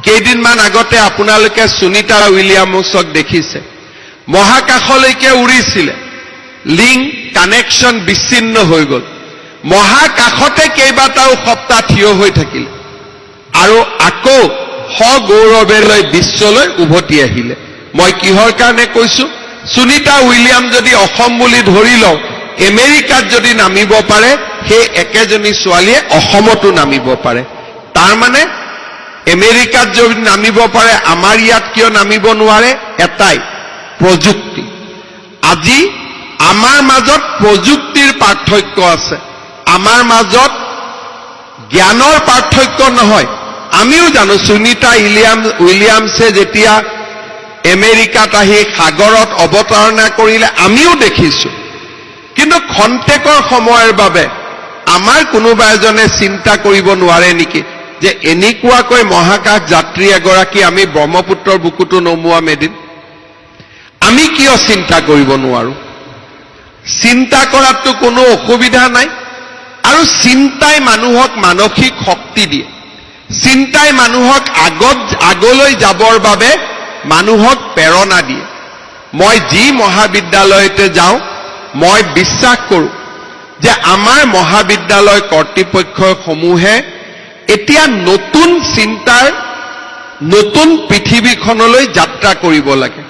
কেইদিনমান আগতে আপোনালোকে সুনিতা উইলিয়ামছক দেখিছে মহাকাশলৈকে উৰিছিলে লিংক কানেকশ্যন বিচ্ছিন্ন হৈ গ'ল মহাকাশতে কেইবাটাও সপ্তাহ থিয় হৈ থাকিলে আৰু আকৌ সগৌৰৱেলৈ বিশ্বলৈ উভতি আহিলে মই কিহৰ কাৰণে কৈছো সুনিতা উইলিয়াম যদি অসম বুলি ধৰি লওঁ আমেৰিকাত যদি নামিব পাৰে সেই একেজনী ছোৱালীয়ে অসমতো নামিব পাৰে তাৰ মানে আমেৰিকাত যদি নামিব পাৰে আমাৰ ইয়াত কিয় নামিব নোৱাৰে এটাই প্ৰযুক্তি আজি আমাৰ মাজত প্ৰযুক্তিৰ পাৰ্থক্য আছে আমাৰ মাজত জ্ঞানৰ পাৰ্থক্য নহয় আমিও জানো সুনিতা উইলিয়ামছে যেতিয়া আমেৰিকাত আহি সাগৰত অৱতাৰণা কৰিলে আমিও দেখিছো কিন্তু খন্তেকৰ সময়ৰ বাবে আমাৰ কোনোবা এজনে চিন্তা কৰিব নোৱাৰে নেকি যে এনেকুৱাকৈ মহাকাশ যাত্ৰী এগৰাকী আমি ব্ৰহ্মপুত্ৰৰ বুকুটো নমুৱাম এদিন আমি কিয় চিন্তা কৰিব নোৱাৰো চিন্তা কৰাটো কোনো অসুবিধা নাই আৰু চিন্তাই মানুহক মানসিক শক্তি দিয়ে চিন্তাই মানুহক আগলৈ যাবৰ বাবে মানুহক প্ৰেৰণা দিয়ে মই যি মহাবিদ্যালয়তে যাওঁ মই বিশ্বাস কৰোঁ যে আমাৰ মহাবিদ্যালয় কৰ্তৃপক্ষসমূহে এতিয়া নতুন চিন্তাৰ নতুন পৃথিৱীখনলৈ যাত্ৰা কৰিব লাগে